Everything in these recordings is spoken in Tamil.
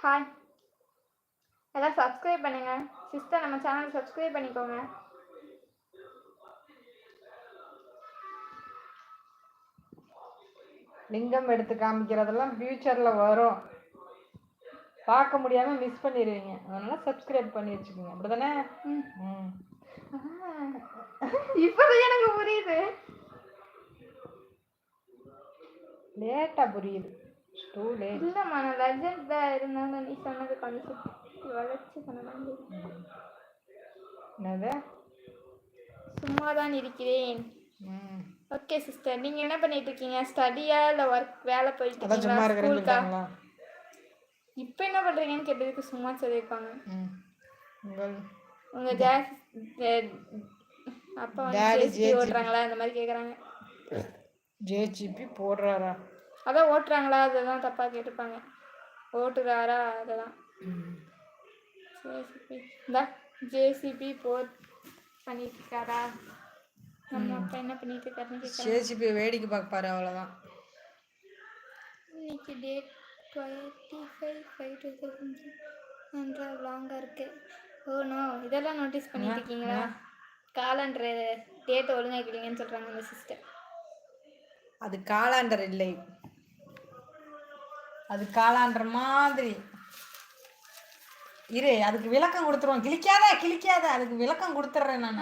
ஹாய், எல்லாம் சப்ஸ்கிரைப் பண்ணுங்க சிஸ்டர், நம்ம சேனல் சப்ஸ்கிரைப் பண்ணிக்கோங்க. லிங்கம் எடுத்து காமிக்கிறதெல்லாம் ஃபியூச்சரில் வரும், பார்க்க முடியாமல் மிஸ் பண்ணிடுவீங்க. அதனால சப்ஸ்கிரைப் பண்ணி வச்சுக்கோங்க, அப்படிதானே? இப்போதான் எனக்கு புரியுது. லேட்டாக புரியுது. இல்லைம்மா, நான் லெஜண்ட் தான் இருந்தாங்க. நீ சொன்னது கொஞ்சம் வளர்ச்சி பண்ண. என்னது? சும்மா தான் இருக்கிறேன். ஓகே சிஸ்டர், நீங்கள் என்ன பண்ணிட்டு இருக்கீங்க? ஸ்டடியா இல்லை ஒர்க், வேலை போயிட்டு இருக்கீங்களா? ஸ்கூலுக்கா? இப்போ என்ன பண்ணுறீங்கன்னு கேட்டதுக்கு சும்மா சொல்லியிருப்பாங்க. உங்கள் அப்பா வந்து ஜேசிபி ஓட்டுறாங்களா அந்த மாதிரி கேட்குறாங்க. ஜேசிபி போடுறாரா? அதான் ஓட்டுறாங்களா, அதெல்லாம் தப்பாக கேட்டுப்பாங்க. ஓட்டுறாரா அதெல்லாம். ஜேசிபி இந்த ஜேசிபி பண்ணிட்டு இருக்காரா? நம்ம அப்பா என்ன பண்ணிட்டு இருக்காருன்னு கேட்குறேன். ஜேசிபி வேடிக்கை பார்ப்பாரு, அவ்வளோதான். இன்னைக்கு டேட் 25/5/2000 நன்றாக லாங்காக இருக்குது. ஓ நோ, இதெல்லாம் நோட்டீஸ் பண்ணிட்டு இருக்கீங்களா? காலண்டர் டேட் ஒழுங்காக்கிட்டீங்கன்னு சொல்கிறாங்க அந்த சிஸ்டர். அது காலாண்டர் இல்லை, அது காலாண்டர் மாதிரி இரு. அதுக்கு விளக்கம் கொடுத்துருவோம். கிளிக்காத அதுக்கு விளக்கம் கொடுத்துட்றேன் நான்.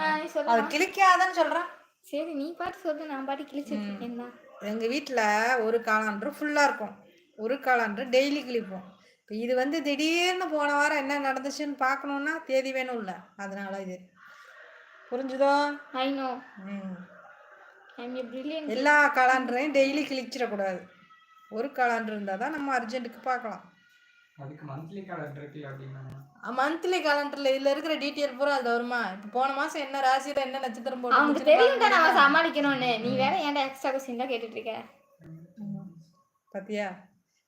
அது கிளிக்காதன்னு சொல்கிறேன். சரி, நீ பாட்டு சொல்லு, நான் பாட்டு கிழிச்சிட்டு இருக்கேன். எங்கள் வீட்டில் ஒரு காலாண்டர் ஃபுல்லாக இருக்கும், ஒரு காலாண்டர் டெய்லி கிழிப்போம். இப்போ இது வந்து திடீர்னு போன வாரம் என்ன நடந்துச்சுன்னு பார்க்கணுன்னா தேதி வேணும் இல்லை, அதனால இது புரிஞ்சுதோ? I know. எல்லா காலாண்டரையும் டெய்லி கிழிச்சிடக்கூடாது. ஒரு காலாண்டர் இருந்தால் தான் நம்ம அர்ஜென்ட்டுக்கு பார்க்கலாம். அதுக்கு மந்த்லி காலண்டர் இருக்குல்ல அப்படின்னா மந்த்லி காலண்டர்ல இதுல இருக்கிற டீடைல் பூரா அது வருமா? இப்போ போன மாசம் என்ன ராசியில என்ன நட்சத்திரம் போட்டு அவங்க தெரியும்டா, நம்ம சமாளிக்கணும்னு. நீ வேற ஏன்டா எக்ஸ்ட்ரா क्वेश्चन தான் கேட்டுட்டு இருக்க? பாத்தியா,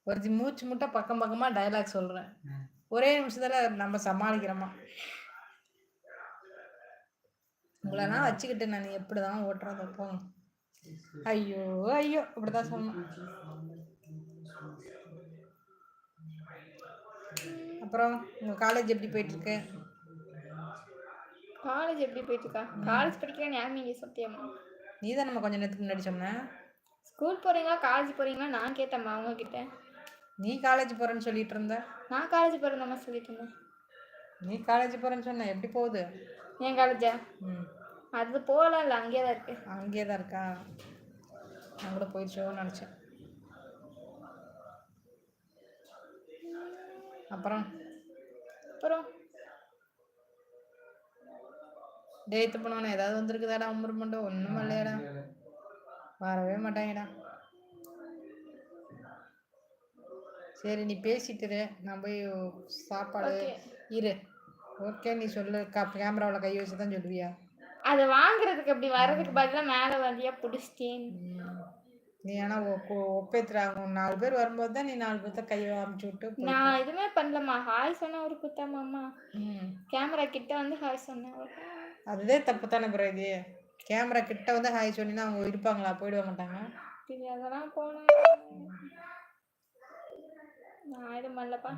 ஒரு மூச்சு முட்டை பக்கம் பக்கமா டயலாக் சொல்றேன், ஒரே நிமிஷத்துல நம்ம சமாளிக்கிறோமா? உங்களை நான் வச்சுக்கிட்டு நான் எப்படிதான் ஓட்டுறத போங்க. ஐயோ ஐயோ இப்படிதான் சொன்னோம். அப்புறம் உங்கள் காலேஜ் எப்படி போயிட்டுருக்கு? காலேஜ் எப்படி போயிட்டுருக்கா? காலேஜ் படிக்கிறேன்னு யார் நீங்கள் சத்தியமா? நீ தான் நம்ம கொஞ்சம் நேரத்துக்கு முன்னாடி சொன்னேன். ஸ்கூல் போகிறீங்களா காலேஜ் போகிறீங்களா நான் கேட்டேம்மா அவங்கக்கிட்ட. நீ காலேஜ் போகிறேன்னு சொல்லிட்டு இருந்த. நான் காலேஜ் போகிறேன் சொல்லிட்டு இருந்தேன். நீ காலேஜ் போகிறேன்னு சொன்ன, எப்படி போகுது? என் காலேஜா? அது போகலாம் இல்லை, அங்கேயே தான் இருக்கு. அங்கேயே தான் இருக்கா? நான் கூட போயிடுச்சோன்னு நினச்சேன். அப்புறம் டேத்து போனவன ஏதாவது வந்துருக்குதாடா? உம்பர் மண்டோ ஒன்றும் இல்லையாடா, வரவே மாட்டாங்கடா. சரி நீ பேசிட்டு நான் போய் சாப்பாடு இரு. ஓகே நீ சொல்லு. கேமராவில் கை வச்சு தான் சொல்லுவியா? அதை வாங்குறதுக்கு அப்படி வர்றதுக்கு பதிலாக மேலே வந்தியா பிடிச்சிட்டேன். நீ ஆனால் ஒப்பேத்துறாங்க. 4 பேர் வரும்போது தான் நீ 4 பேர்த்த கையை அமுச்சு விட்டு. நான் எதுவுமே பண்ணலம்மா. ஹாய் சொன்ன ஒரு குத்தாமாம்மா. கேமரா கிட்ட வந்து ஹாய் சொன்னேன். அதுவே தப்பு தானே ப்ரோ. இது கேமரா கிட்ட வந்து ஹாய் சொன்னீங்கன்னா அவங்க இருப்பாங்களா? போயிட மாட்டாங்க. அதெல்லாம் போனேன் நான் எதுவும் பண்ணலப்பா.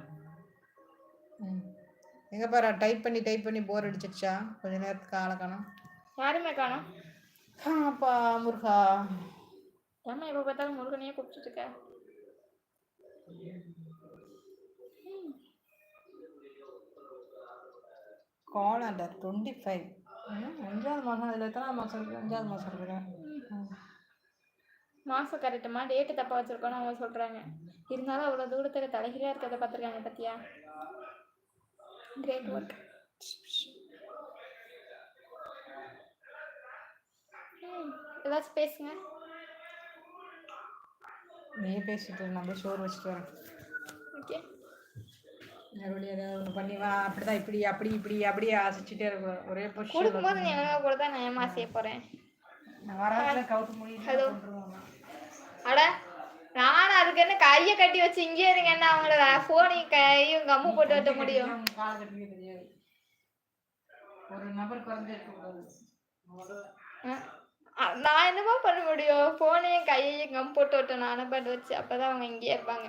எங்க பாரு, டைப் பண்ணி போர் அடிச்சிடுச்சா? கொஞ்ச நேரத்துக்கு ஆளை காணோம். யாருமே காணோம். அப்பா முருகா, ஏமா எப்போ பார்த்தாலும் முருகனையே கூப்பிட்டு இருக்க? காலண்டர் 25 5வது மாதம். அதில் எத்தனை மாதம் இருக்குது? 5வது மாதம் இருக்குதா? மாதம் கரெக்டுமா, டேட்டு தப்பாக வச்சுருக்கோன்னு அவங்க சொல்கிறாங்க. இருந்தாலும் அவ்வளோ தூரத்தில் தலைகீழாக இருக்கிறத பார்த்துருக்காங்க பார்த்தியா? Great work. ஏதாச்சும் பேசுங்க. நீ பேசிட்டு நான் போய் சோறு வச்சுட்டு வரேன். ஓகே, மறுபடியும் ஏதாவது ஒன்று பண்ணி வா. அப்படிதான் இப்படி அப்படி இப்படி அப்படியே ஆசிச்சுட்டே இருக்கும். ஒரே பொஷன் கொடுக்கும்போது நீ எவ்வளோ கூட தான் நான் ஏமா செய்ய போகிறேன். நான் வர கவுத்து முடியும். ஹலோ அட, நானும் அதுக்கு என்ன கையை கட்டி வச்சு இங்கே இருங்க, என்ன அவங்கள ஃபோனையும் கையும் கம்மு போட்டு வைக்க முடியும்? காலை கட்டிக்க தெரியாது. ஒரு நபர் குறைஞ்சு இருக்கக்கூடாது. நான் என்னமா பண்ண முடியும்? ஃபோனையும் கையையும் கம் போட்டு விட்டேன் நானும் பண்ணி வச்சு. அப்போதான் அவங்க இங்கேயே இருப்பாங்க.